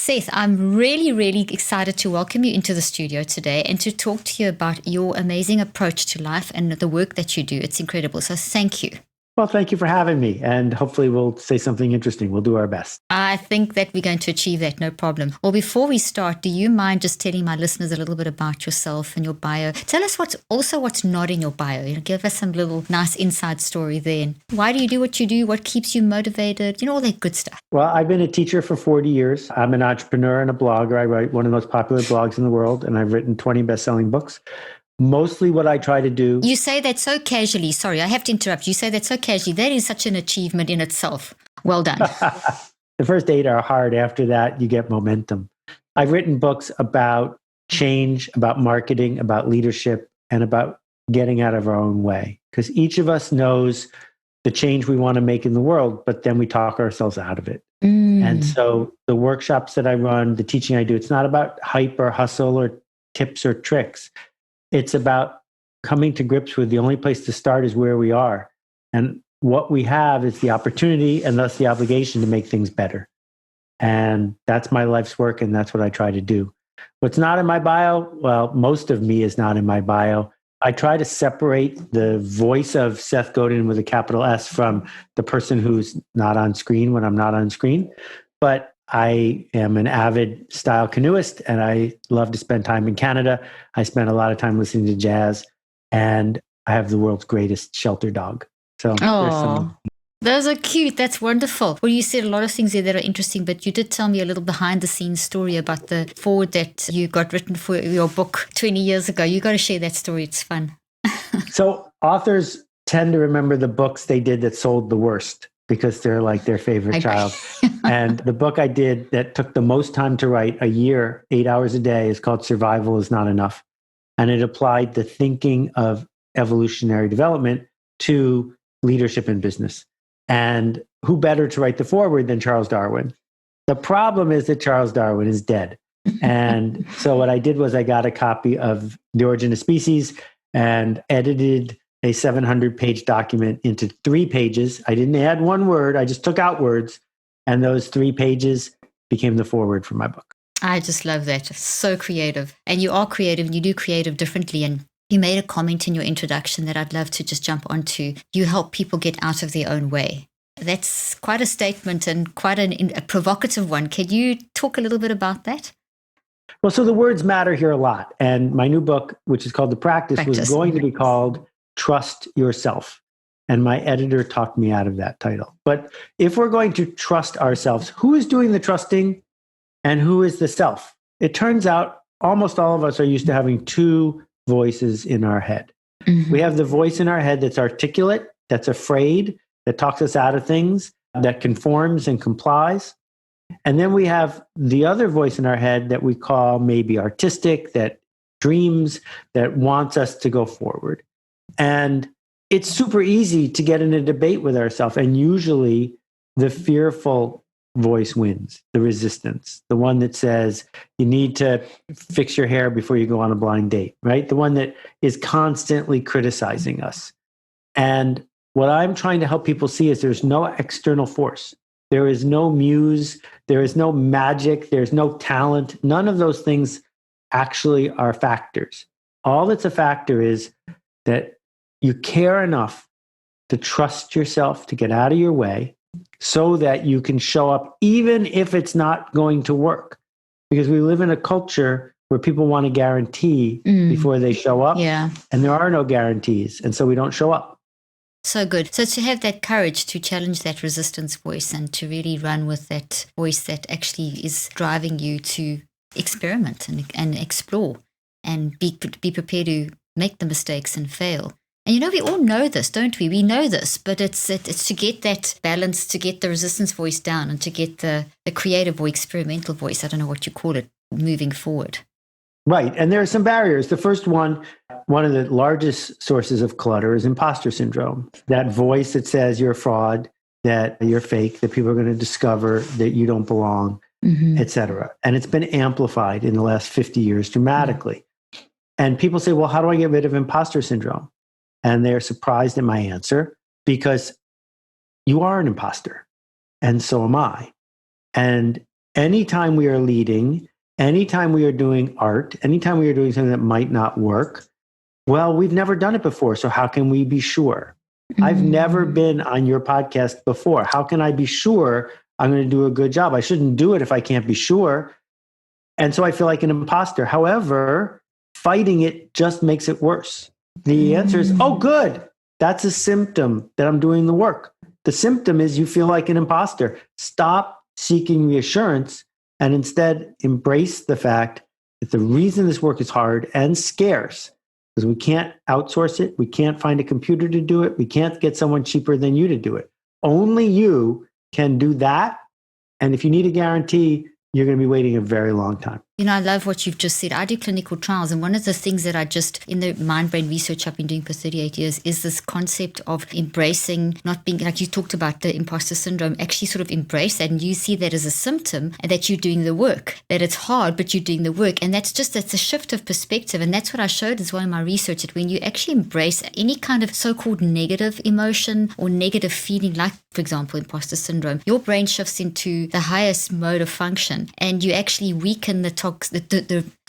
Seth, I'm really, really excited to welcome you into the studio today and to talk to you about your amazing approach to life and the work that you do. It's incredible. So thank you. Well, thank you for having me. And hopefully we'll say something interesting. We'll do our best. I think that we're going to achieve that, no problem. Well, before we start, do you mind just telling my listeners a little bit about yourself and your bio? Tell us what's not in your bio. Give us some little nice inside story there. And why do you do what you do? What keeps you motivated? All that good stuff. Well, I've been a teacher for 40 years. I'm an entrepreneur and a blogger. I write one of the most popular blogs in the world, and I've written 20 best-selling books. Mostly what I try to do... You say that so casually. Sorry, I have to interrupt. You say that so casually. That is such an achievement in itself. Well done. The first 8 are hard. After that, you get momentum. I've written books about change, about marketing, about leadership, and about getting out of our own way. Because each of us knows the change we want to make in the world, but then we talk ourselves out of it. And so the workshops that I run, the teaching I do, it's not about hype or hustle or tips or tricks. It's about coming to grips with the only place to start is where we are. And what we have is the opportunity and thus the obligation to make things better. And that's my life's work, and that's what I try to do. What's not in my bio? Well, most of me is not in my bio. I try to separate the voice of Seth Godin with a capital S from the person who's not on screen when I'm not on screen. But I am an avid style canoeist, and I love to spend time in Canada. I spend a lot of time listening to jazz, and I have the world's greatest shelter dog. So there's some... Those are cute. That's wonderful. Well, you said a lot of things there that are interesting, but you did tell me a little behind the scenes story about the foreword that you got written for your book 20 years ago. You got to share that story. It's fun. So authors tend to remember the books they did that sold the worst, because they're like their favorite child. And the book I did that took the most time to write, a year, 8 hours a day, is called Survival is Not Enough. And it applied the thinking of evolutionary development to leadership in business. And who better to write the foreword than Charles Darwin? The problem is that Charles Darwin is dead. And so what I did was I got a copy of The Origin of Species and edited a 700-page document into 3 pages. I didn't add one word. I just took out words. And those 3 pages became the foreword for my book. I just love that. So creative. And you are creative, and you do creative differently. And you made a comment in your introduction that I'd love to just jump onto. You help people get out of their own way. That's quite a statement and quite a provocative one. Can you talk a little bit about that? Well, so the words matter here a lot. And my new book, which is called The Practice, was going to be called Trust Yourself. And my editor talked me out of that title. But if we're going to trust ourselves, who is doing the trusting and who is the self? It turns out almost all of us are used to having 2 voices in our head. We have the voice in our head that's articulate, that's afraid, that talks us out of things, that conforms and complies. And then we have the other voice in our head that we call maybe artistic, that dreams, that wants us to go forward. And it's super easy to get in a debate with ourselves. And usually the fearful voice wins, the resistance, the one that says you need to fix your hair before you go on a blind date, right? The one that is constantly criticizing us. And what I'm trying to help people see is there's no external force. There is no muse. There is no magic. There's no talent. None of those things actually are factors. All that's a factor is that you care enough to trust yourself to get out of your way so that you can show up even if it's not going to work. Because we live in a culture where people want to guarantee before they show up. Yeah. And there are no guarantees. And so we don't show up. So good. So to have that courage to challenge that resistance voice and to really run with that voice that actually is driving you to experiment and explore and be prepared to make the mistakes and fail. And we all know this, don't we? We know this, but it's to get that balance, to get the resistance voice down and to get the creative or experimental voice, I don't know what you call it, moving forward. Right. And there are some barriers. The first one of the largest sources of clutter is imposter syndrome. That voice that says you're a fraud, that you're fake, that people are going to discover that you don't belong, et cetera. And it's been amplified in the last 50 years dramatically. And people say, well, how do I get rid of imposter syndrome? And they're surprised at my answer because you are an imposter. And so am I. And anytime we are leading, anytime we are doing art, anytime we are doing something that might not work, well, we've never done it before. So how can we be sure? I've never been on your podcast before. How can I be sure I'm going to do a good job? I shouldn't do it if I can't be sure. And so I feel like an imposter. However, fighting it just makes it worse. The answer is, oh, good. That's a symptom that I'm doing the work. The symptom is you feel like an imposter. Stop seeking reassurance and instead embrace the fact that the reason this work is hard and scarce is we can't outsource it. We can't find a computer to do it. We can't get someone cheaper than you to do it. Only you can do that. And if you need a guarantee, you're going to be waiting a very long time. You know, I love what you've just said. I do clinical trials, and one of the things that I just, in the mind-brain research I've been doing for 38 years, is this concept of embracing, not being, like you talked about the imposter syndrome, actually sort of embrace that, and you see that as a symptom, and that you're doing the work, that it's hard, but you're doing the work. And that's a shift of perspective. And that's what I showed as well in my research, that when you actually embrace any kind of so-called negative emotion or negative feeling, like, for example, imposter syndrome, your brain shifts into the highest mode of function, and you actually weaken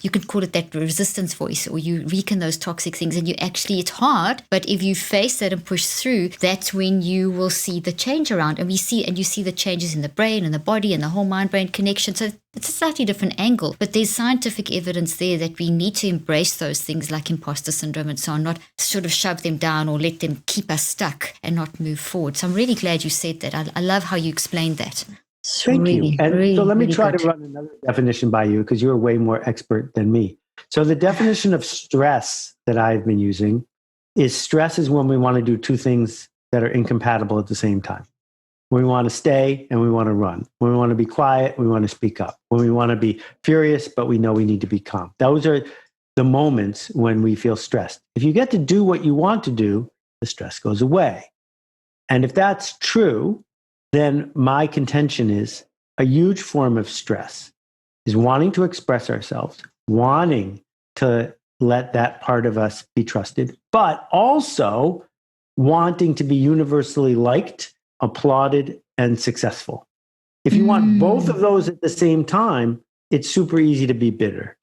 you could call it that resistance voice, or you weaken those toxic things, and it's hard, but if you face that and push through, that's when you will see the change around. And you see the changes in the brain and the body and the whole mind-brain connection. So it's a slightly different angle, but there's scientific evidence there that we need to embrace those things like imposter syndrome and so on, not sort of shove them down or let them keep us stuck and not move forward. So I'm really glad you said that. I love how you explained that. Thank you. And so let me try to run another definition by you, because you're way more expert than me. So the definition of stress that I've been using is stress is when we want to do two things that are incompatible at the same time. When we want to stay and we want to run. When we want to be quiet, we want to speak up. When we want to be furious, but we know we need to be calm. Those are the moments when we feel stressed. If you get to do what you want to do, the stress goes away. And if that's true, then my contention is a huge form of stress is wanting to express ourselves, wanting to let that part of us be trusted, but also wanting to be universally liked, applauded, and successful. If you want both of those at the same time, it's super easy to be bitter.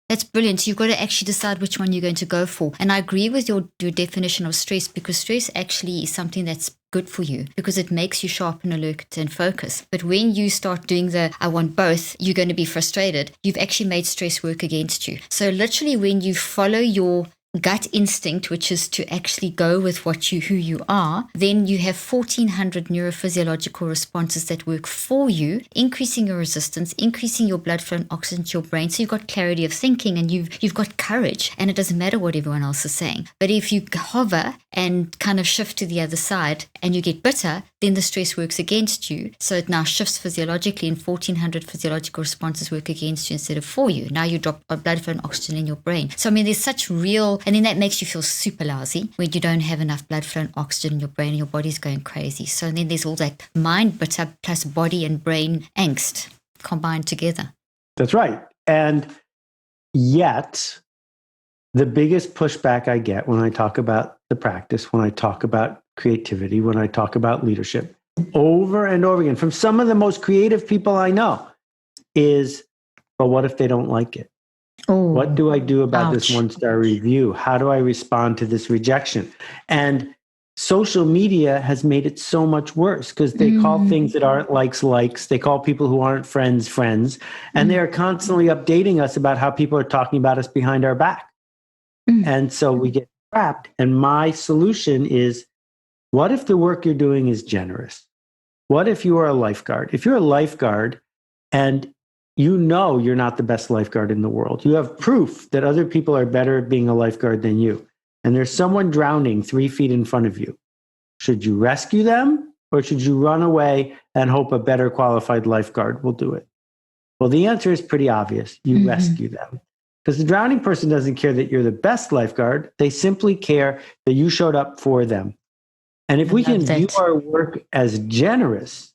That's brilliant. You've got to actually decide which one you're going to go for. And I agree with your definition of stress, because stress actually is something that's good for you because it makes you sharp and alert and focus. But when you start doing I want both, you're going to be frustrated. You've actually made stress work against you. So literally when you follow your gut instinct, which is to actually go with who you are, then you have 1,400 neurophysiological responses that work for you, increasing your resistance, increasing your blood flow and oxygen to your brain. So you've got clarity of thinking and you've got courage, and it doesn't matter what everyone else is saying. But if you hover and kind of shift to the other side and you get bitter, then the stress works against you. So it now shifts physiologically, and 1,400 physiological responses work against you instead of for you. Now you drop blood flow and oxygen in your brain. So I mean, there's such real, and then that makes you feel super lousy when you don't have enough blood flow and oxygen in your brain and your body's going crazy. So then there's all that mind bitter plus body and brain angst combined together. That's right. And yet, the biggest pushback I get when I talk about the practice, when I talk about creativity, when I talk about leadership, over and over again, from some of the most creative people I know, is, but what if they don't like it? Oh, what do I do about this 1-star review? How do I respond to this rejection? And social media has made it so much worse because they call things that aren't likes. They call people who aren't friends. And they are constantly updating us about how people are talking about us behind our back. And so we get trapped. And my solution is, what if the work you're doing is generous? What if you are a lifeguard? If you're a lifeguard and you know you're not the best lifeguard in the world, you have proof that other people are better at being a lifeguard than you, and there's someone drowning 3 feet in front of you, should you rescue them or should you run away and hope a better qualified lifeguard will do it? Well, the answer is pretty obvious. You rescue them. Because the drowning person doesn't care that you're the best lifeguard. They simply care that you showed up for them. And if we can view our work as generous,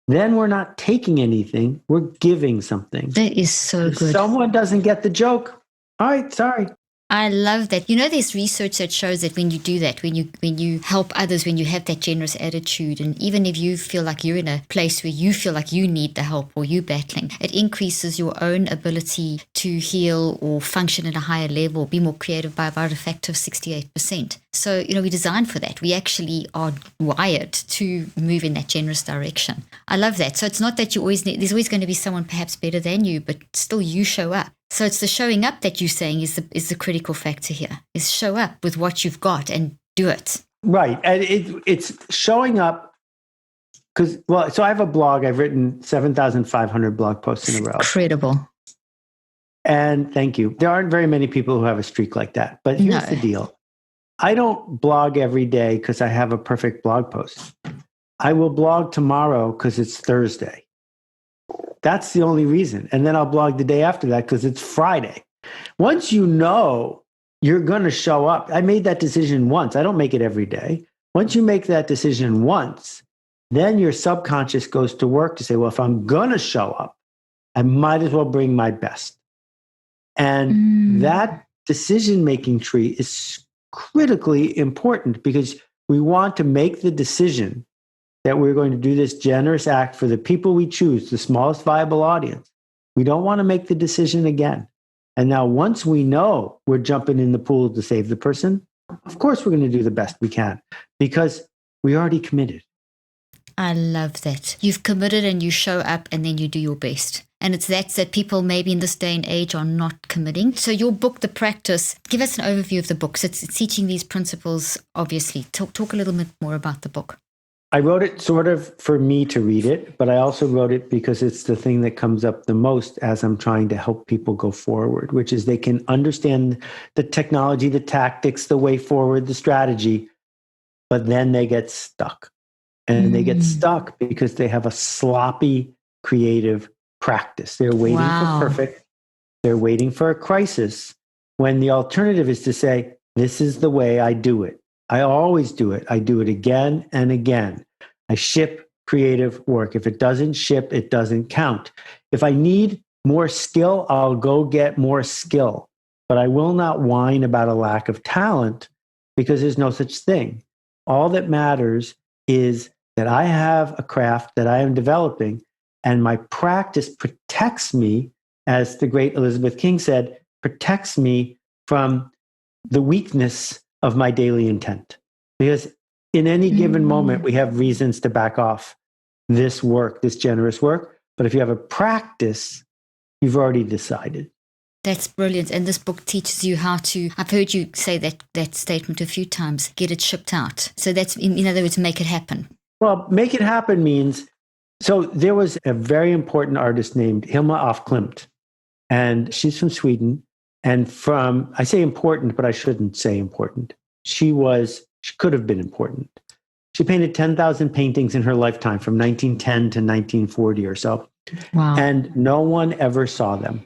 then we're not taking anything, we're giving something. That is so good. If someone doesn't get the joke, all right, sorry. I love that. You know, there's research that shows that when you do that, when you help others, when you have that generous attitude, and even if you feel like you're in a place where you feel like you need the help or you're battling, it increases your own ability to heal or function at a higher level, be more creative by about a factor of 68%. So, you know, we're designed for that. We actually are wired to move in that generous direction. I love that. So it's not that you always need, there's always going to be someone perhaps better than you, but still you show up. So it's the showing up that you're saying is the critical factor here, is show up with what you've got and do it. Right. And it's showing up because, well, so I have a blog. I've written 7,500 blog posts in a row. Incredible. And thank you. There aren't very many people who have a streak like that. But here's the deal. I don't blog every day because I have a perfect blog post. I will blog tomorrow because it's Thursday. That's the only reason. And then I'll blog the day after that because it's Friday. Once you know you're going to show up, I made that decision once. I don't make it every day. Once you make that decision once, then your subconscious goes to work to say, well, if I'm going to show up, I might as well bring my best. And that decision-making tree is critically important because we want to make the decision that we're going to do this generous act for the people we choose, the smallest viable audience. We don't want to make the decision again. And now once we know we're jumping in the pool to save the person, of course we're going to do the best we can because we already committed. I love that. You've committed and you show up and then you do your best. And it's that people maybe in this day and age are not committing. So your book, The Practice, give us an overview of the book. So it's teaching these principles, obviously. Talk a little bit more about the book. I wrote it sort of for me to read it, but I also wrote it because it's the thing that comes up the most as I'm trying to help people go forward, which is they can understand the technology, the tactics, the way forward, the strategy, but then they get stuck. And they get stuck because they have a sloppy creative practice. They're waiting for perfect. They're waiting for a crisis when the alternative is to say, this is the way I do it. I always do it. I do it again and again. I ship creative work. If it doesn't ship, it doesn't count. If I need more skill, I'll go get more skill. But I will not whine about a lack of talent because there's no such thing. All that matters is that I have a craft that I am developing and my practice protects me, as the great Elizabeth King said, protects me from the weakness of my daily intent. Because in any given moment, we have reasons to back off this work, this generous work. But if you have a practice, you've already decided. That's brilliant. And this book teaches you how to, I've heard you say that statement a few times, get it shipped out. So that's, in other words, make it happen. Well, make it happen means, so there was a very important artist named Hilma af Klint, and she's from Sweden. And I say important, but I shouldn't say important. She could have been important. She painted 10,000 paintings in her lifetime from 1910 to 1940 or so. Wow. And no one ever saw them.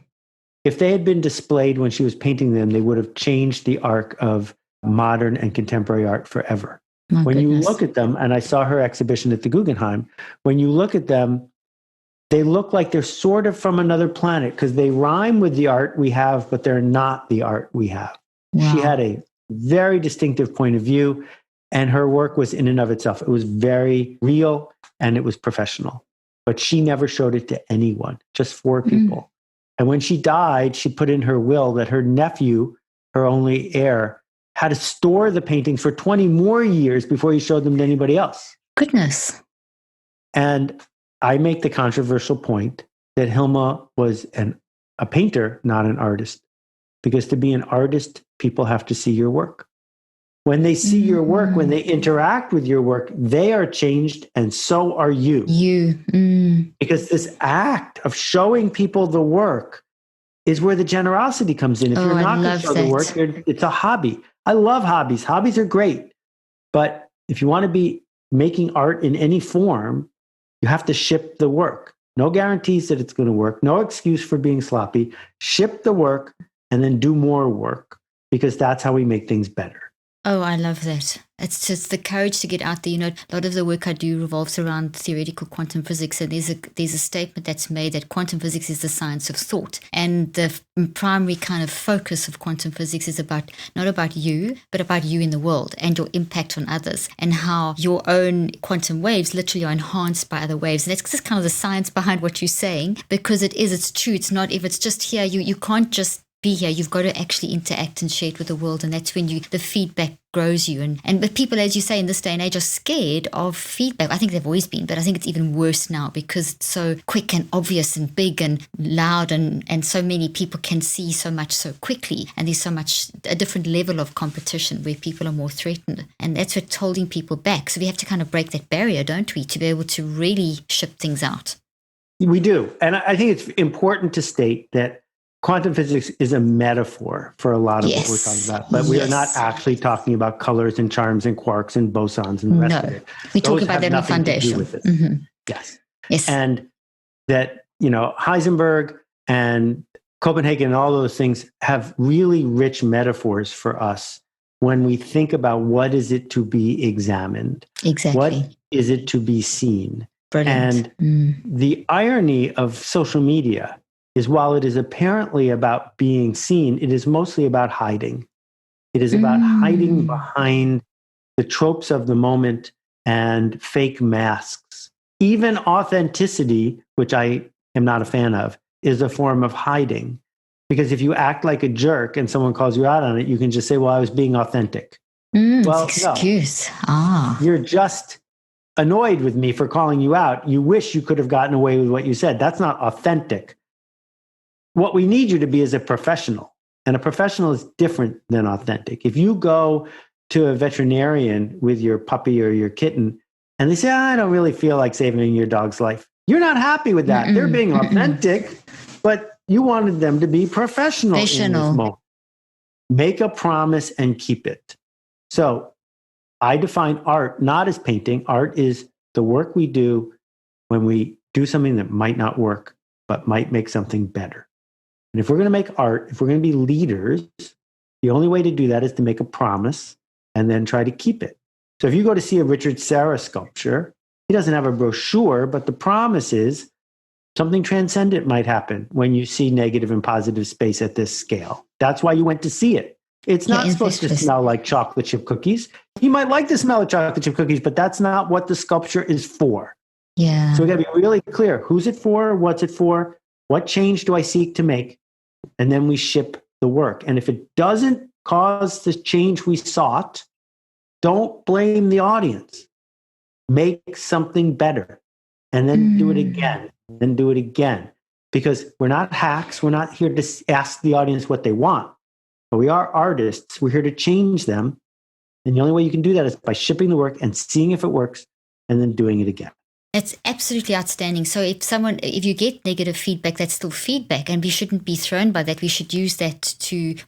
If they had been displayed when she was painting them, they would have changed the arc of modern and contemporary art forever. When you look at them, and I saw her exhibition at the Guggenheim, when you look at them, they look like they're sort of from another planet because they rhyme with the art we have, but they're not the art we have. Wow. She had a very distinctive point of view, and her work was in and of itself. It was very real and it was professional, but she never showed it to anyone, just 4 people. And when she died, she put in her will that her nephew, her only heir, had to store the paintings for 20 more years before he showed them to anybody else. Goodness. And I make the controversial point that Hilma was a painter, not an artist. Because to be an artist, people have to see your work. When they see your work, when they interact with your work, they are changed and so are you. Because this act of showing people the work is where the generosity comes in. If you're not going to show the work, it's a hobby. I love hobbies. Hobbies are great. But if you want to be making art in any form, you have to ship the work. No guarantees that it's going to work. No excuse for being sloppy. Ship the work and then do more work because that's how we make things better. Oh, I love that. It's just the courage to get out there. A lot of the work I do revolves around theoretical quantum physics. And there's a statement that's made that quantum physics is the science of thought. And the primary kind of focus of quantum physics is not about you, but about you in the world and your impact on others, and how your own quantum waves literally are enhanced by other waves. And that's just kind of the science behind what you're saying, because it's true. It's not, if it's just here, you can't just be here. You've got to actually interact and share it with the world, and that's when the feedback grows you. But people, as you say, in this day and age, are scared of feedback. I think they've always been, but I think it's even worse now because it's so quick and obvious and big and loud, and so many people can see so much so quickly, and there's so much a different level of competition where people are more threatened, and that's what's holding people back. So we have to kind of break that barrier, don't we, to be able to really ship things out. We do, and I think it's important to state that quantum physics is a metaphor for a lot of what we're talking about, but we are not actually talking about colors and charms and quarks and bosons and the rest of it. We're talking about that in the foundation. Mm-hmm. Yes. And that, Heisenberg and Copenhagen and all those things have really rich metaphors for us when we think about what is it to be examined. Exactly. What is it to be seen? Brilliant. And the irony of social media is, while it is apparently about being seen, it is mostly about hiding. It is about hiding behind the tropes of the moment and fake masks. Even authenticity, which I am not a fan of, is a form of hiding. Because if you act like a jerk and someone calls you out on it, you can just say, well, I was being authentic. Well, excuse. No. You're just annoyed with me for calling you out. You wish you could have gotten away with what you said. That's not authentic. What we need you to be is a professional, and a professional is different than authentic. If you go to a veterinarian with your puppy or your kitten and they say, I don't really feel like saving your dog's life, you're not happy with that. They're being authentic, but you wanted them to be professional in this moment. Make a promise and keep it. So I define art not as painting. Art is the work we do when we do something that might not work, but might make something better. And if we're going to make art, if we're going to be leaders, the only way to do that is to make a promise and then try to keep it. So if you go to see a Richard Serra sculpture, he doesn't have a brochure, but the promise is something transcendent might happen when you see negative and positive space at this scale. That's why you went to see it. It's not supposed to smell like chocolate chip cookies. You might like the smell of chocolate chip cookies, but that's not what the sculpture is for. Yeah. So we got to be really clear. Who's it for? What's it for? What change do I seek to make? And then we ship the work. And if it doesn't cause the change we sought, don't blame the audience. Make something better. And then do it again. Then do it again. Because we're not hacks. We're not here to ask the audience what they want. But we are artists. We're here to change them. And the only way you can do that is by shipping the work and seeing if it works and then doing it again. It's absolutely outstanding. So if you get negative feedback, that's still feedback, and we shouldn't be thrown by that. We should use that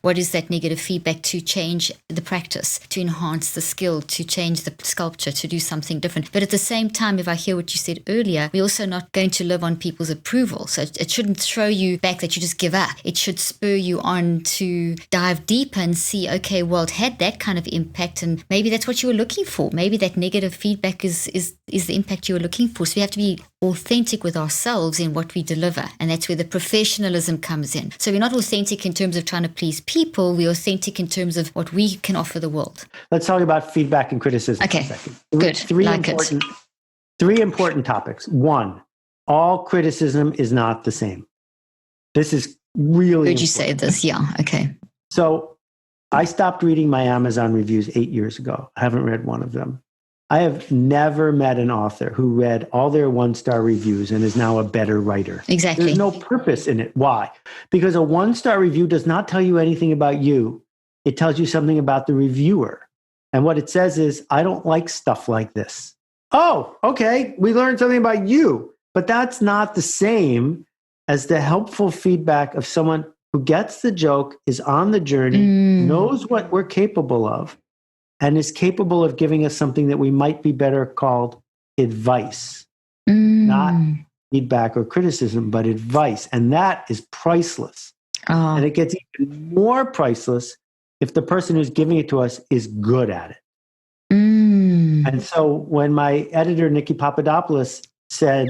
what is that negative feedback, to change the practice, to enhance the skill, to change the sculpture, to do something different. But at the same time, if I hear what you said earlier, we're also not going to live on people's approval. So it shouldn't throw you back that you just give up. It should spur you on to dive deeper and see, okay, well, it had that kind of impact, and maybe that's what you were looking for. Maybe that negative feedback is the impact you were looking for. So we have to be authentic with ourselves in what we deliver. And that's where the professionalism comes in. So we're not authentic in terms of trying to please people. We're authentic in terms of what we can offer the world. Let's talk about feedback and criticism for a second. Good. Three important topics. One, all criticism is not the same. This is really Heard you say this. Yeah. Okay. So I stopped reading my Amazon reviews 8 years ago. I haven't read one of them. I have never met an author who read all their 1-star reviews and is now a better writer. Exactly. There's no purpose in it. Why? Because a 1-star review does not tell you anything about you. It tells you something about the reviewer. And what it says is, I don't like stuff like this. Oh, okay. We learned something about you. But that's not the same as the helpful feedback of someone who gets the joke, is on the journey, knows what we're capable of, and is capable of giving us something that we might be better called advice. Not feedback or criticism, but advice. And that is priceless. And it gets even more priceless if the person who's giving it to us is good at it. And so when my editor, Nikki Papadopoulos, said,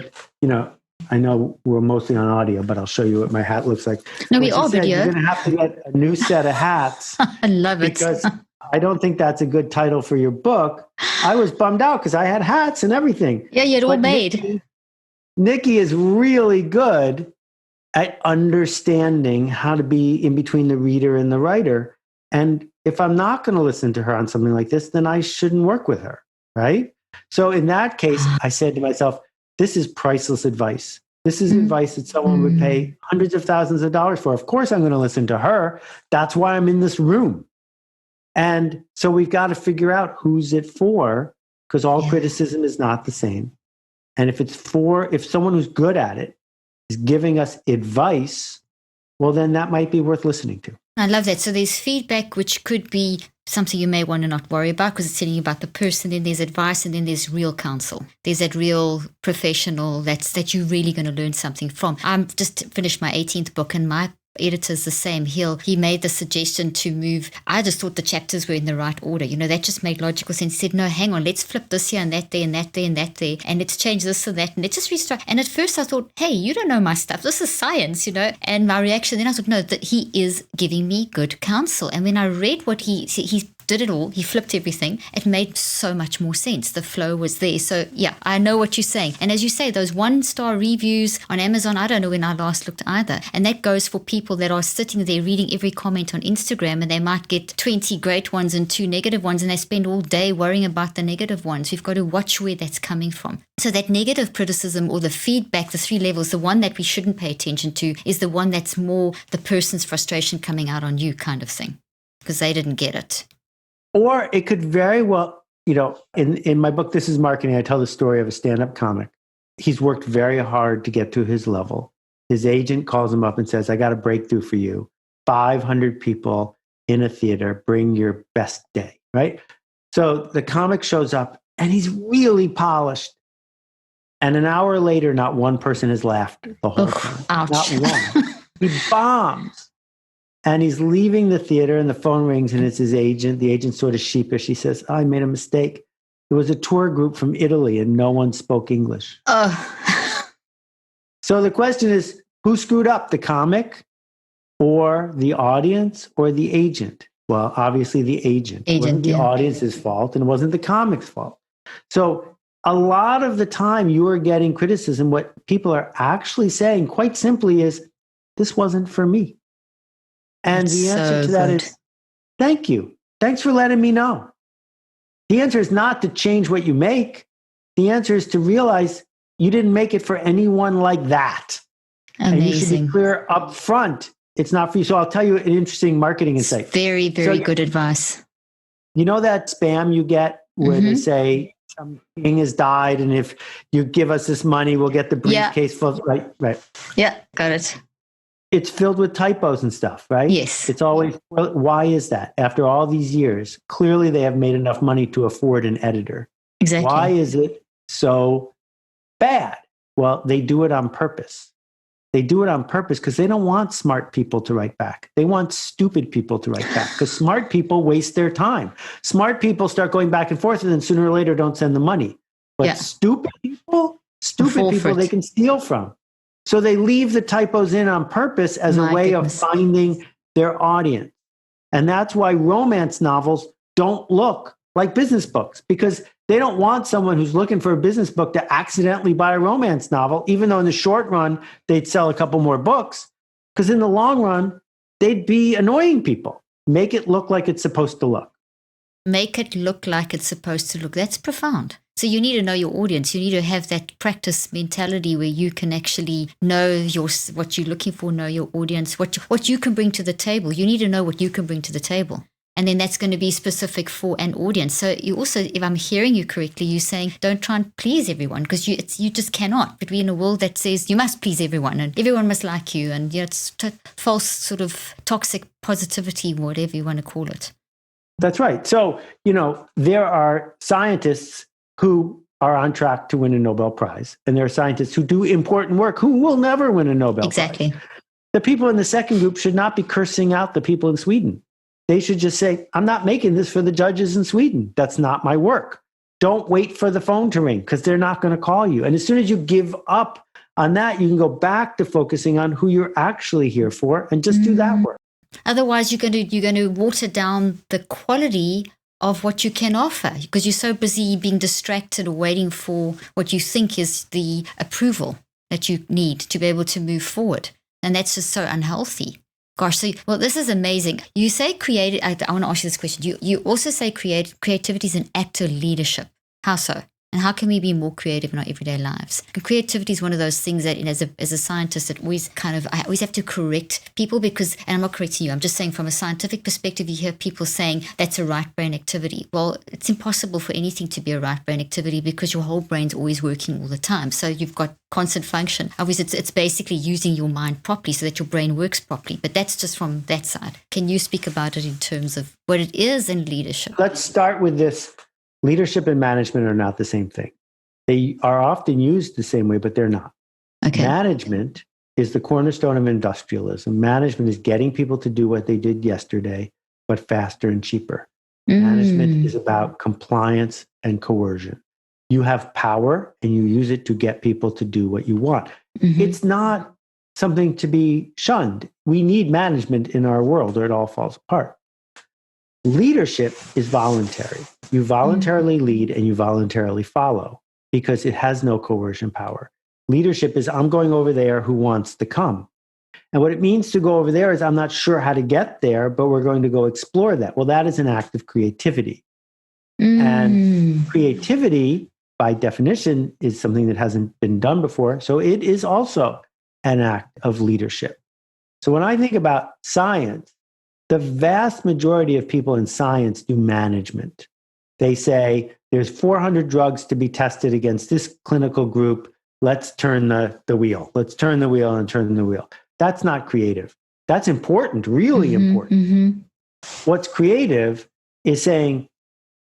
I know we're mostly on audio, but I'll show you what my hat looks like. No, we all said, video. You're going to have to get a new set of hats. I love it. Because I don't think that's a good title for your book. I was bummed out because I had hats and everything. Yeah, you had all made. Nikki is really good at understanding how to be in between the reader and the writer. And if I'm not going to listen to her on something like this, then I shouldn't work with her, right? So in that case, I said to myself, this is priceless advice. This is advice that someone would pay hundreds of thousands of dollars for. Of course, I'm going to listen to her. That's why I'm in this room. And so we've got to figure out who's it for, because all criticism is not the same. And if someone who's good at it is giving us advice, well, then that might be worth listening to. I love that. So there's feedback, which could be something you may want to not worry about because it's telling you about the person. Then there's advice, and then there's real counsel. There's that real professional that you're really going to learn something from. I've just finished my 18th book, and my editor's the same. He made the suggestion to move. I just thought the chapters were in the right order. That just made logical sense. He said, no, hang on, let's flip this here and that there and that there and that there, and let's change this and that, and let's just restart. And at first I thought, hey, you don't know my stuff. This is science, And my reaction then I thought, no, that he is giving me good counsel. And when I read what he did it all, he flipped everything, it made so much more sense. The flow was there. So yeah, I know what you're saying. And as you say, those 1-star reviews on Amazon, I don't know when I last looked either. And that goes for people that are sitting there reading every comment on Instagram, and they might get 20 great ones and 2 negative ones, and they spend all day worrying about the negative ones. We've got to watch where that's coming from. So that negative criticism or the feedback, the 3 levels, the one that we shouldn't pay attention to is the one that's more the person's frustration coming out on you kind of thing, because they didn't get it. Or it could very well, in my book, This is Marketing, I tell the story of a stand-up comic. He's worked very hard to get to his level. His agent calls him up and says, I got a breakthrough for you. 500 people in a theater, bring your best day, right? So the comic shows up and he's really polished. And an hour later, not one person has laughed the whole time. Ouch. Not one. He bombs. And he's leaving the theater and the phone rings and it's his agent. The agent's sort of sheepish. He says, I made a mistake. It was a tour group from Italy and no one spoke English. So the question is, who screwed up, the comic or the audience or the agent? Well, obviously the agent. It wasn't the audience's fault and it wasn't the comic's fault. So a lot of the time you are getting criticism. What people are actually saying quite simply is, this wasn't for me. And the answer to that is, thank you. Thanks for letting me know. The answer is not to change what you make. The answer is to realize you didn't make it for anyone like that. Amazing. And you should be clear up front. It's not for you. So I'll tell you an interesting marketing insight. Very, very good advice. You know that spam you get where they say some king has died and if you give us this money, we'll get the briefcase full. Right. Yeah, got it. It's filled with typos and stuff, right? Yes. It's always, why is that? After all these years, clearly they have made enough money to afford an editor. Exactly. Why is it so bad? Well, they do it on purpose. They do it on purpose because they don't want smart people to write back. They want stupid people to write back because smart people waste their time. Smart people start going back and forth and then sooner or later don't send the money. But stupid people, they can steal from. So they leave the typos in on purpose as a way of finding their audience. And that's why romance novels don't look like business books, because they don't want someone who's looking for a business book to accidentally buy a romance novel, even though in the short run, they'd sell a couple more books. Because in the long run, they'd be annoying people. Make it look like it's supposed to look. Make it look like it's supposed to look. That's profound. So you need to know your audience. You need to have that practice mentality where you can actually know what you're looking for, know your audience, what you can bring to the table. You need to know what you can bring to the table. And then that's going to be specific for an audience. So you also, if I'm hearing you correctly, you're saying don't try and please everyone because you just cannot. But we're in a world that says you must please everyone and everyone must like you. And it's false sort of toxic positivity, whatever you want to call it. That's right. So, there are scientists who are on track to win a Nobel Prize. And there are scientists who do important work who will never win a Nobel Prize. Exactly. The people in the second group should not be cursing out the people in Sweden. they should just say, I'm not making this for the judges in Sweden. That's not my work. Don't wait for the phone to ring because they're not going to call you. And as soon as you give up on that, you can go back to focusing on who you're actually here for and just do that work. Otherwise, you're going to water down the quality of what you can offer because you're so busy being distracted or waiting for what you think is the approval that you need to be able to move forward. And that's just so unhealthy. Gosh, well, this is amazing. You say creative. I want to ask you this question. You also say creativity is an act of leadership. How so? And how can we be more creative in our everyday lives? And creativity is one of those things that, as a scientist, I always have to correct people because, and I'm not correcting you, I'm just saying from a scientific perspective, you hear people saying that's a right brain activity. Well, it's impossible for anything to be a right brain activity because your whole brain's always working all the time. So you've got constant function. Obviously, it's basically using your mind properly so that your brain works properly. But that's just from that side. Can you speak about it in terms of what it is in leadership? Let's start with this. Leadership and management are not the same thing. They are often used the same way, but they're not. Okay. Management is the cornerstone of industrialism. Management is getting people to do what they did yesterday, but faster and cheaper. Management is about compliance and coercion. You have power and you use it to get people to do what you want. It's not something to be shunned. We need management in our world or it all falls apart. Leadership is voluntary. You voluntarily lead and you voluntarily follow because it has no coercion power. Leadership is I'm going over there, who wants to come? And what it means to go over there is I'm not sure how to get there, but we're going to go explore that. Well, that is an act of creativity. And creativity, by definition, is something that hasn't been done before. So it is also an act of leadership. So when I think about science, the vast majority of people in science do management. They say there's 400 drugs to be tested against this clinical group. Let's turn the wheel. Let's turn the wheel and turn the wheel. That's not creative. That's important, really important. What's creative is saying,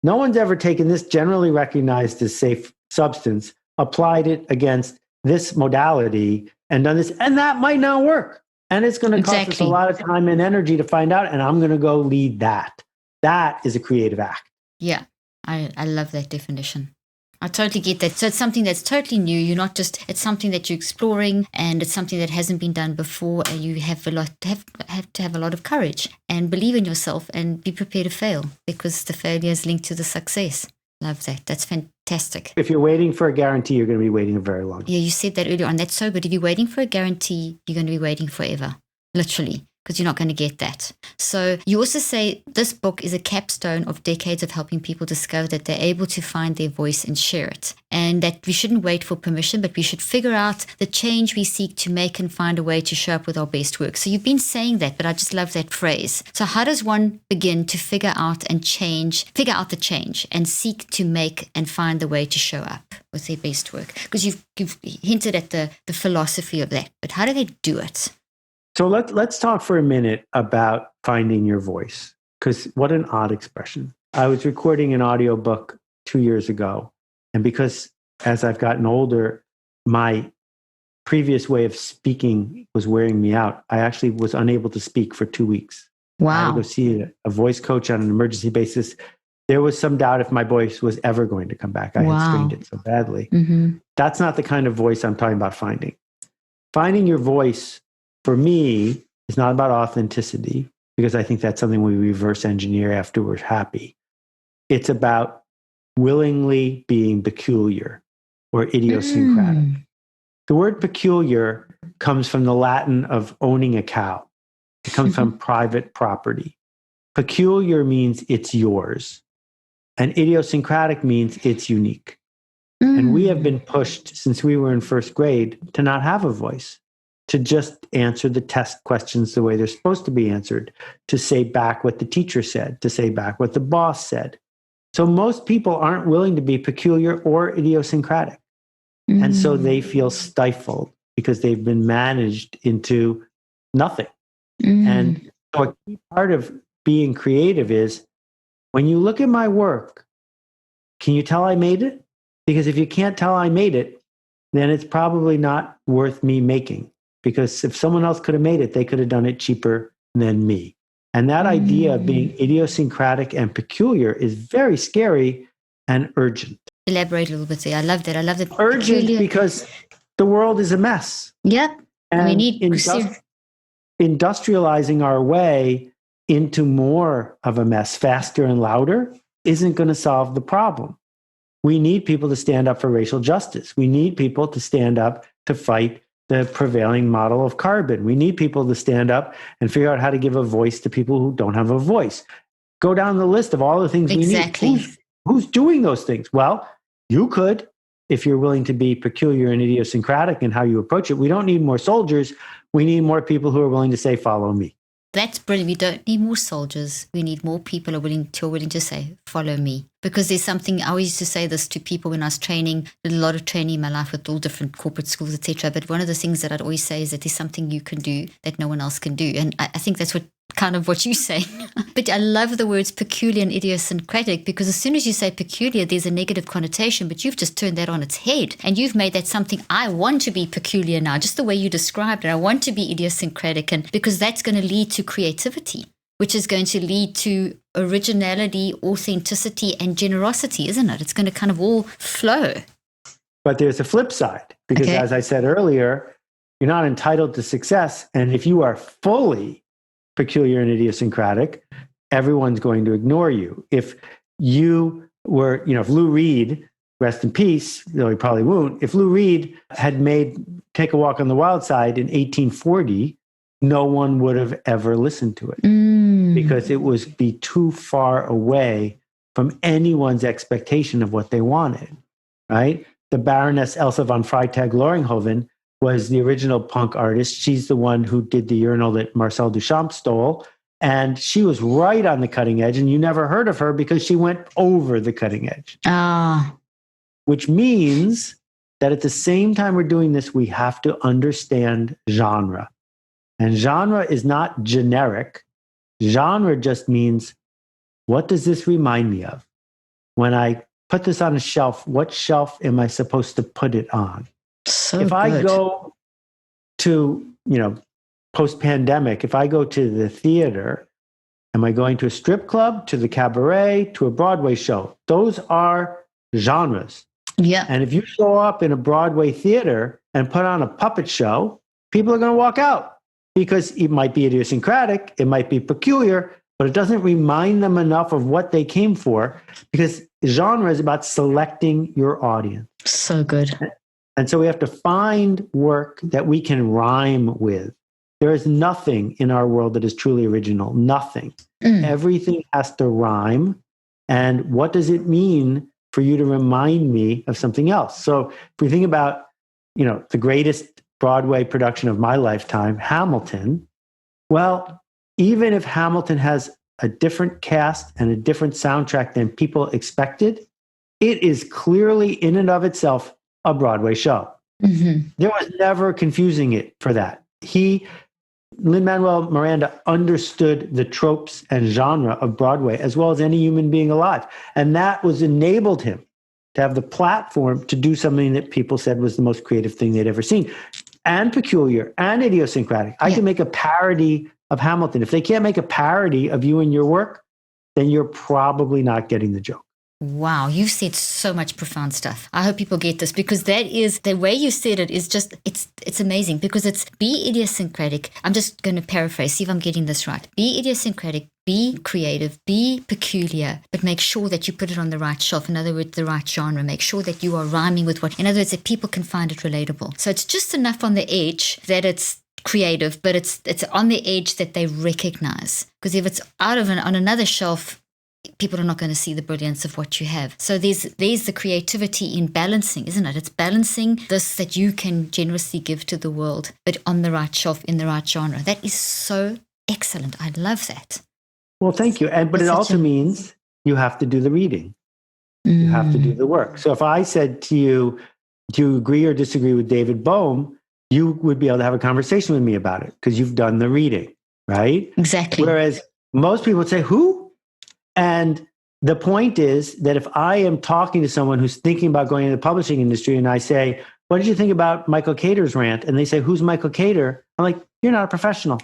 no one's ever taken this generally recognized as safe substance, applied it against this modality, and done this, and that might not work. And it's going to cost us a lot of time and energy to find out, and I'm going to go lead that. That is a creative act. Yeah, I love that definition. I totally get that. So it's something that's totally new. You're not just, it's something that you're exploring and it's something that hasn't been done before. And you have to have a lot of courage and believe in yourself and be prepared to fail because the failure is linked to the success. Love that. That's fantastic. If you're waiting for a guarantee, you're going to be waiting a very long time. Yeah, you said that earlier on. That's so good. If you're waiting for a guarantee, you're going to be waiting forever, literally, because you're not going to get that. So you also say this book is a capstone of decades of helping people discover that they're able to find their voice and share it. And that we shouldn't wait for permission, but we should figure out the change we seek to make and find a way to show up with our best work. So you've been saying that, but I just love that phrase. So how does one begin to figure out the change and seek to make and find the way to show up with their best work? Because you've hinted at the philosophy of that, but how do they do it? So let's talk for a minute about finding your voice, because what an odd expression. I was recording an audiobook 2 years ago, and because as I've gotten older, my previous way of speaking was wearing me out, I actually was unable to speak for 2 weeks. Wow. I had to go see a voice coach on an emergency basis. There was some doubt if my voice was ever going to come back. I had strained it so badly. That's not the kind of voice I'm talking about finding. Finding your voice, for me, is not about authenticity, because I think that's something we reverse engineer after we're happy. It's about willingly being peculiar or idiosyncratic. The word peculiar comes from the Latin of owning a cow. It comes from private property. Peculiar means it's yours. And idiosyncratic means it's unique. And we have been pushed since we were in first grade to not have a voice, to just answer the test questions the way they're supposed to be answered, to say back what the teacher said, to say back what the boss said. So most people aren't willing to be peculiar or idiosyncratic. And so they feel stifled because they've been managed into nothing. And so a key part of being creative is, when you look at my work, can you tell I made it? Because if you can't tell I made it, then it's probably not worth me making. Because if someone else could have made it, they could have done it cheaper than me. And that idea of being idiosyncratic and peculiar is very scary and urgent. Elaborate a little bit there. I love that. I love that. Urgent because the world is a mess. Yep. And we need industrializing our way into more of a mess, faster and louder, isn't going to solve the problem. We need people to stand up for racial justice. We need people to stand up to fight the prevailing model of carbon. We need people to stand up and figure out how to give a voice to people who don't have a voice. Go down the list of all the things we need. Who's doing those things? Well, you could, if you're willing to be peculiar and idiosyncratic in how you approach it. We don't need more soldiers. We need more people who are willing to say, follow me. That's brilliant. We don't need more soldiers. We need more people who are willing to say, follow me. Because there's something, I always used to say this to people when I was training, did a lot of training in my life with all different corporate schools, etc. But one of the things that I'd always say is that there's something you can do that no one else can do. And I think that's kind of what you say. But I love the words peculiar and idiosyncratic, because as soon as you say peculiar, there's a negative connotation, but you've just turned that on its head. And you've made that something, I want to be peculiar now, just the way you described it. I want to be idiosyncratic, and because that's going to lead to creativity, which is going to lead to originality, authenticity, and generosity, isn't it? It's going to kind of all flow. But there's a flip side, because as I said earlier, you're not entitled to success. And if you are fully peculiar and idiosyncratic, everyone's going to ignore you. If you were, if Lou Reed, rest in peace, though he probably won't, if Lou Reed had made Take a Walk on the Wild Side in 1840, no one would have ever listened to it because it would be too far away from anyone's expectation of what they wanted, right? The Baroness Elsa von Freytag-Loringhoven was the original punk artist. She's the one who did the urinal that Marcel Duchamp stole. And she was right on the cutting edge. And you never heard of her because she went over the cutting edge. Which means that at the same time we're doing this, we have to understand genre. And genre is not generic. Genre just means, what does this remind me of? When I put this on a shelf, what shelf am I supposed to put it on? If I go to, post-pandemic, if I go to the theater, am I going to a strip club, to the cabaret, to a Broadway show? Those are genres. Yeah. And if you show up in a Broadway theater and put on a puppet show, people are going to walk out because it might be idiosyncratic, it might be peculiar, but it doesn't remind them enough of what they came for, because genre is about selecting your audience. So good. And so we have to find work that we can rhyme with. There is nothing in our world that is truly original. Nothing. Everything has to rhyme. And what does it mean for you to remind me of something else? So if we think about, the greatest Broadway production of my lifetime, Hamilton, well, even if Hamilton has a different cast and a different soundtrack than people expected, it is clearly in and of itself a Broadway show. There was never confusing it for that. Lin-Manuel Miranda understood the tropes and genre of Broadway as well as any human being alive. And that was enabled him to have the platform to do something that people said was the most creative thing they'd ever seen. And peculiar and idiosyncratic. I can make a parody of Hamilton. If they can't make a parody of you and your work, then you're probably not getting the joke. Wow, you've said so much profound stuff. I hope people get this, because that is, the way you said it is just, it's amazing, because it's be idiosyncratic. I'm just going to paraphrase, see if I'm getting this right. Be idiosyncratic, be creative, be peculiar, but make sure that you put it on the right shelf. In other words, the right genre. Make sure that you are rhyming with what, in other words, that people can find it relatable. So it's just enough on the edge that it's creative, but it's on the edge that they recognize. Because if it's out of on another shelf, people are not going to see the brilliance of what you have. So there's the creativity in balancing, isn't it? It's balancing this that you can generously give to the world, but on the right shelf, in the right genre. That is so excellent. I love that. Well, thank you. But it also means you have to do the reading. You have to do the work. So if I said to you, do you agree or disagree with David Bohm? You would be able to have a conversation with me about it because you've done the reading, right? Exactly. Whereas most people would say, who? And the point is that if I am talking to someone who's thinking about going into the publishing industry and I say, what did you think about Michael Cater's rant? And they say, who's Michael Cater? I'm like, you're not a professional.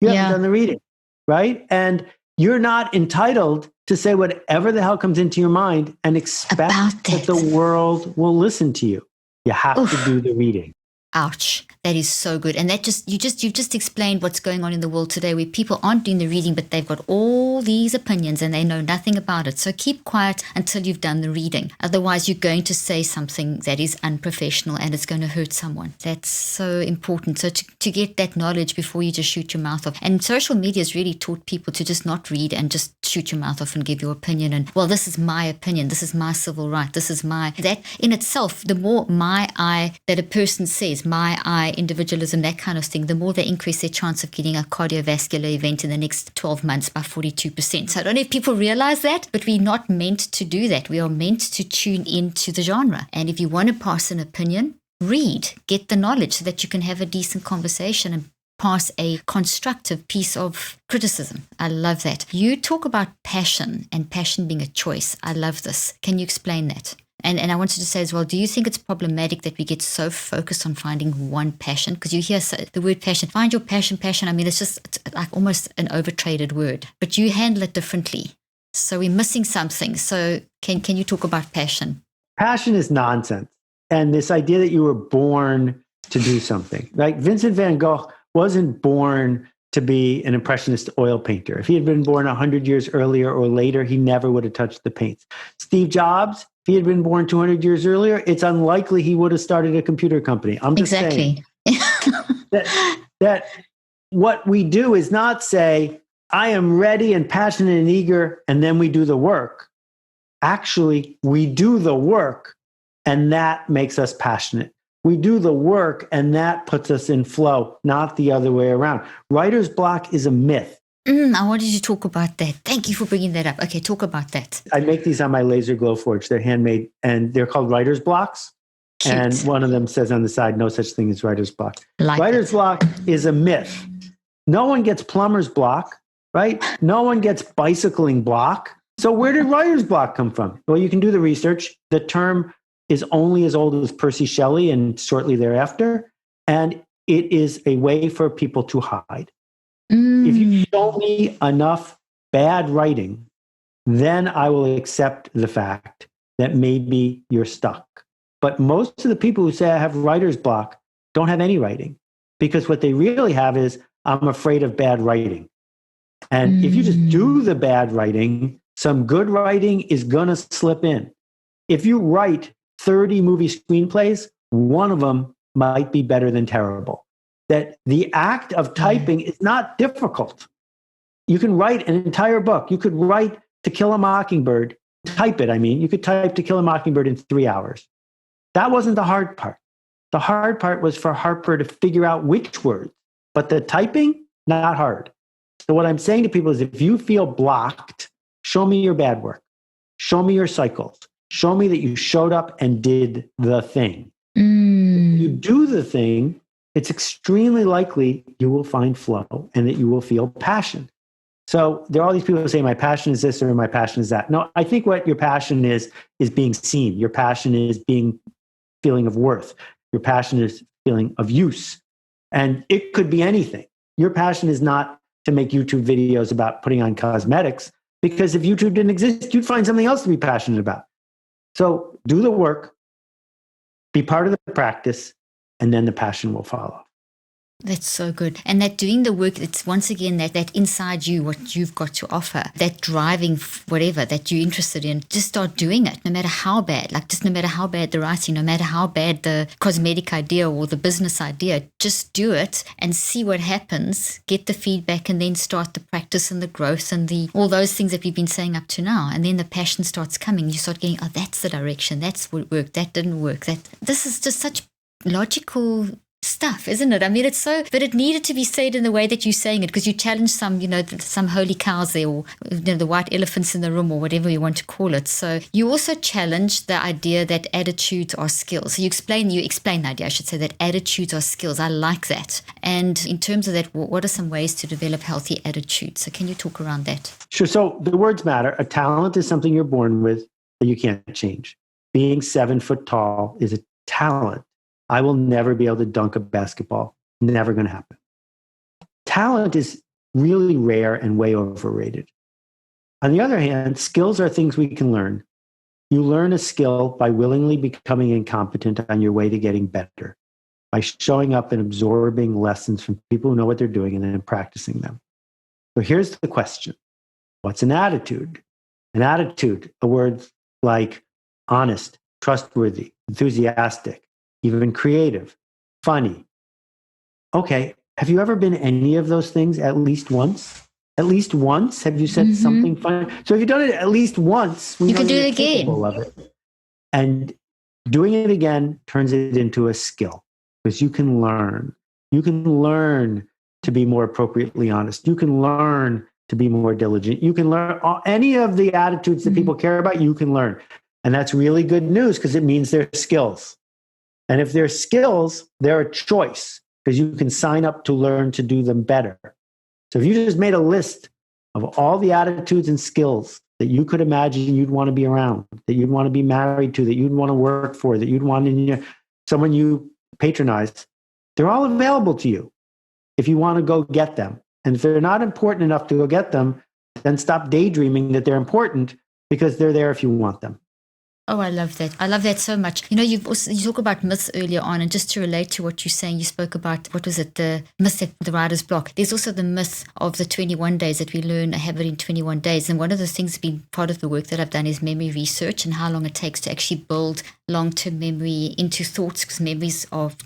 You haven't done the reading. right? And you're not entitled to say whatever the hell comes into your mind and expect that the world will listen to you. You have to do the reading. Ouch. That is so good. And that you've just explained what's going on in the world today, where people aren't doing the reading, but they've got all these opinions and they know nothing about it. So keep quiet until you've done the reading. Otherwise, you're going to say something that is unprofessional and it's going to hurt someone. That's so important. So to get that knowledge before you just shoot your mouth off. And social media has really taught people to just not read and just shoot your mouth off and give your opinion. And, well, this is my opinion. This is my civil right. This is that in itself, the more my I that a person says, my I, individualism, that kind of thing, the more they increase their chance of getting a cardiovascular event in the next 12 months by 42%. So I don't know if people realize that, but we're not meant to do that. We are meant to tune into the genre. And if you want to pass an opinion, read, get the knowledge so that you can have a decent conversation and pass a constructive piece of criticism. I love that. You talk about passion and passion being a choice. I love this. Can you explain that? And I wanted to say as well, do you think it's problematic that we get so focused on finding one passion? Because you hear the word passion, find your passion. I mean, it's like almost an overtraded word, but you handle it differently. So we're missing something. So can you talk about passion? Passion is nonsense. And this idea that you were born to do something. Like Vincent van Gogh wasn't born to be an impressionist oil painter. If he had been born 100 years earlier or later, he never would have touched the paints. Steve Jobs, if he had been born 200 years earlier, it's unlikely he would have started a computer company. I'm just saying that what we do is not say, I am ready and passionate and eager, and then we do the work. Actually, we do the work, and that makes us passionate. We do the work, and that puts us in flow, not the other way around. Writer's block is a myth. I wanted you to talk about that. Thank you for bringing that up. Okay, talk about that. I make these on my laser glow forge. They're handmade, and they're called writer's blocks. Cute. And one of them says on the side, no such thing as writer's block. Writer's block is a myth. No one gets plumber's block, right? No one gets bicycling block. So where did writer's block come from? Well, you can do the research. The term is only as old as Percy Shelley and shortly thereafter. And it is a way for people to hide. If you show me enough bad writing, then I will accept the fact that maybe you're stuck. But most of the people who say I have writer's block don't have any writing, because what they really have is, I'm afraid of bad writing. And if you just do the bad writing, some good writing is going to slip in. If you write 30 movie screenplays, one of them might be better than terrible. That the act of typing is not difficult. You can write an entire book. You could write To Kill a Mockingbird, type it, you could type To Kill a Mockingbird in 3 hours. That wasn't the hard part. The hard part was for Harper to figure out which words, but the typing, not hard. So what I'm saying to people is, if you feel blocked, show me your bad work. Show me your cycles. Show me that you showed up and did the thing. If you do the thing, it's extremely likely you will find flow and that you will feel passion. So there are all these people who say, my passion is this or my passion is that. No, I think what your passion is being seen. Your passion is feeling of worth. Your passion is feeling of use. And it could be anything. Your passion is not to make YouTube videos about putting on cosmetics, because if YouTube didn't exist, you'd find something else to be passionate about. So do the work, be part of the practice, and then the passion will follow. That's so good. And that doing the work, it's once again that inside you, what you've got to offer, that driving whatever that you're interested in, just start doing it, no matter how bad, no matter how bad the writing, no matter how bad the cosmetic idea or the business idea, just do it and see what happens, get the feedback, and then start the practice and the growth and all those things that we've been saying up to now. And then the passion starts coming. You start getting, that's the direction, that's what worked, that didn't work. This is just such logical stuff, isn't it? It's so, but it needed to be said in the way that you're saying it, because you challenge some holy cows there, or the white elephants in the room, or whatever you want to call it. So you also challenge the idea that attitudes are skills. So you explain the idea, I should say, that attitudes are skills. I like that. And in terms of that, what are some ways to develop healthy attitudes? So can you talk around that? Sure. So the words matter. A talent is something you're born with that you can't change. Being 7 foot tall is a talent. I will never be able to dunk a basketball. Never going to happen. Talent is really rare and way overrated. On the other hand, skills are things we can learn. You learn a skill by willingly becoming incompetent on your way to getting better, by showing up and absorbing lessons from people who know what they're doing and then practicing them. So here's the question. What's an attitude? An attitude, a word like honest, trustworthy, enthusiastic, even creative, funny. Okay, have you ever been any of those things at least once? At least once? Have you said something funny? So if you've done it at least once, you can do it again. Of it. And doing it again turns it into a skill because you can learn. You can learn to be more appropriately honest. You can learn to be more diligent. You can learn any of the attitudes that people care about, you can learn. And that's really good news because it means they're skills. And if they're skills, they're a choice because you can sign up to learn to do them better. So if you just made a list of all the attitudes and skills that you could imagine you'd want to be around, that you'd want to be married to, that you'd want to work for, that you'd want in someone you patronize, they're all available to you if you want to go get them. And if they're not important enough to go get them, then stop daydreaming that they're important because they're there if you want them. Oh, I love that. I love that so much. You know, you talk about myths earlier on, and just to relate to what you're saying, you spoke about, what was it, the myth of the writer's block. There's also the myth of the 21 days that we learn a habit in 21 days. And one of the things that's been part of the work that I've done is memory research and how long it takes to actually build long-term memory into thoughts, because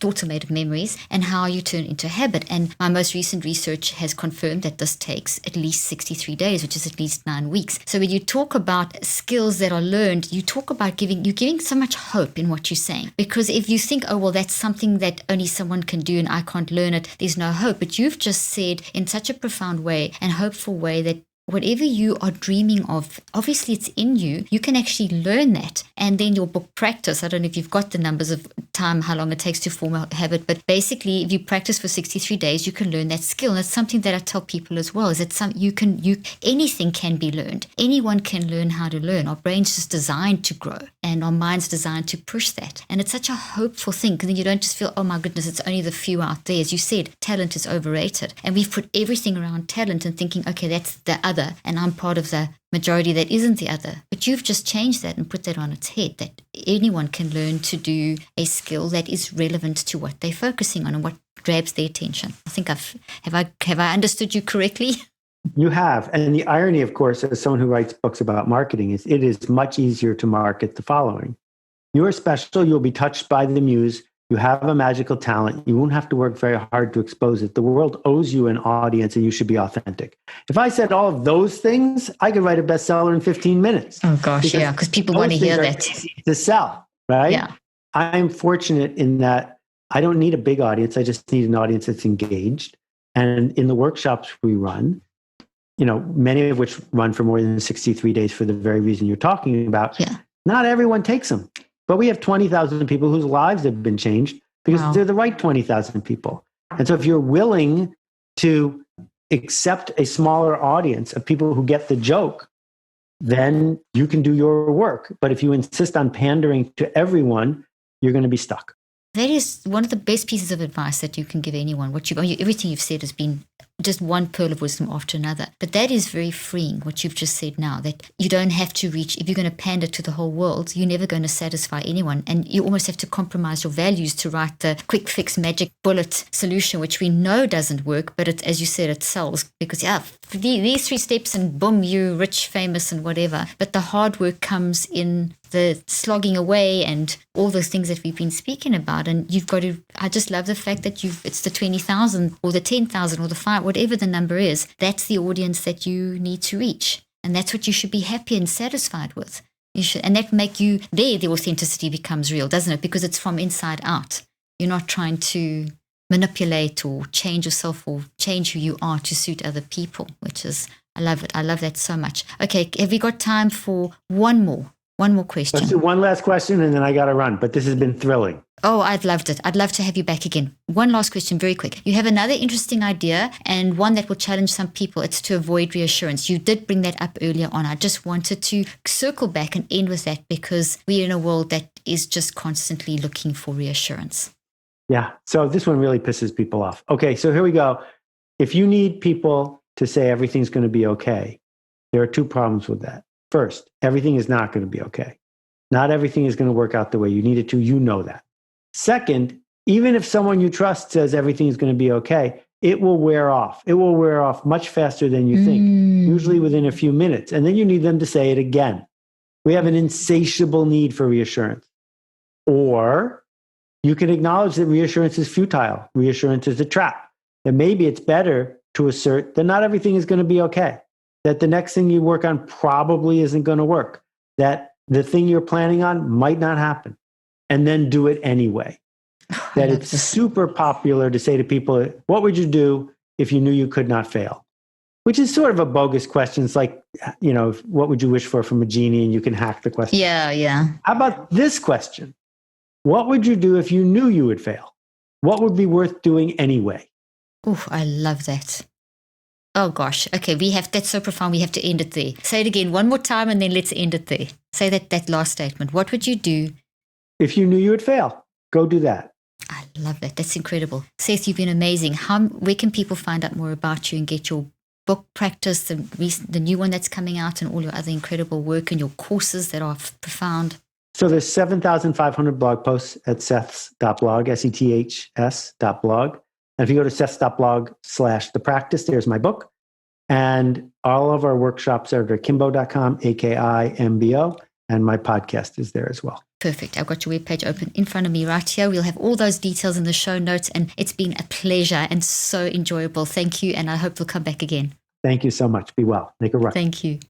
thoughts are made of memories, and how you turn into a habit. And my most recent research has confirmed that this takes at least 63 days, which is at least 9 weeks. So when you talk about skills that are learned, you talk about you're giving so much hope in what you're saying. Because if you think, oh, well, that's something that only someone can do and I can't learn it, there's no hope. But you've just said in such a profound way and hopeful way that whatever you are dreaming of, obviously it's in you. You can actually learn that. And then your book practice, I don't know if you've got the numbers of time, how long it takes to form a habit, but basically if you practice for 63 days, you can learn that skill. And that's something that I tell people as well, is that anything can be learned. Anyone can learn how to learn. Our brain's just designed to grow and our mind's designed to push that. And it's such a hopeful thing, because then you don't just feel, oh my goodness, it's only the few out there. As you said, talent is overrated. And we've put everything around talent and thinking, okay, that's the other, and I'm part of the majority that isn't the other. But you've just changed that and put that on its head, that anyone can learn to do a skill that is relevant to what they're focusing on and what grabs their attention. I think have I understood you correctly? You have. And the irony, of course, as someone who writes books about marketing, is it is much easier to market the following. You are special. You'll be touched by the muse. You have a magical talent. You won't have to work very hard to expose it. The world owes you an audience and you should be authentic. If I said all of those things, I could write a bestseller in 15 minutes. Oh gosh, because people want to hear that. To sell, right? Yeah. I'm fortunate in that I don't need a big audience. I just need an audience that's engaged. And in the workshops we run, many of which run for more than 63 days for the very reason you're talking about, not everyone takes them. But we have 20,000 people whose lives have been changed because they're the right 20,000 people. And so if you're willing to accept a smaller audience of people who get the joke, then you can do your work. But if you insist on pandering to everyone, you're going to be stuck. That is one of the best pieces of advice that you can give anyone. Everything you've said has been just one pearl of wisdom after another. But that is very freeing, what you've just said now, that you don't have to reach, if you're going to pander to the whole world, you're never going to satisfy anyone. And you almost have to compromise your values to write the quick fix magic bullet solution, which we know doesn't work, but it, as you said, it sells because, these 3 steps and boom, you're rich, famous and whatever. But the hard work comes in the slogging away and all those things that we've been speaking about. And you've got to, I just love the fact that it's the 20,000 or the 10,000 or the 5, whatever the number is, that's the audience that you need to reach. And that's what you should be happy and satisfied with. And that make you, the authenticity becomes real, doesn't it? Because it's from inside out. You're not trying to manipulate or change yourself or change who you are to suit other people, which is, I love it. I love that so much. Okay, have we got time for one more question? Let's do one last question and then I got to run, but this has been thrilling. Oh, I've loved it. I'd love to have you back again. One last question, very quick. You have another interesting idea and one that will challenge some people. It's to avoid reassurance. You did bring that up earlier on. I just wanted to circle back and end with that because we're in a world that is just constantly looking for reassurance. Yeah. So this one really pisses people off. Okay, so here we go. If you need people to say everything's going to be okay, there are two problems with that. First, everything is not going to be okay. Not everything is going to work out the way you need it to. You know that. Second, even if someone you trust says everything is going to be okay, it will wear off. It will wear off much faster than you think, usually within a few minutes. And then you need them to say it again. We have an insatiable need for reassurance. Or you can acknowledge that reassurance is futile. Reassurance is a trap. And maybe it's better to assert that not everything is going to be okay, that the next thing you work on probably isn't going to work, that the thing you're planning on might not happen, and then do it anyway. That it's super popular to say to people, what would you do if you knew you could not fail? Which is sort of a bogus question. It's like, what would you wish for from a genie, and you can hack the question. Yeah. How about this question? What would you do if you knew you would fail? What would be worth doing anyway? Oh, I love that. Oh gosh. Okay, that's so profound. We have to end it there. Say it again one more time and then let's end it there. Say that last statement. What would you do if you knew you would fail? Go do that. I love that. That's incredible. Seth, you've been amazing. Where can people find out more about you and get your book Practice, the new one that's coming out, and all your other incredible work and your courses that are profound? So there's 7,500 blog posts at seths.blog, seths.blog. And if you go to seths.blog/thepractice, there's my book. And all of our workshops are at akimbo.com, AKIMBO. And my podcast is there as well. Perfect. I've got your webpage open in front of me right here. We'll have all those details in the show notes. And it's been a pleasure and so enjoyable. Thank you. And I hope you'll come back again. Thank you so much. Be well. Make a run. Thank you.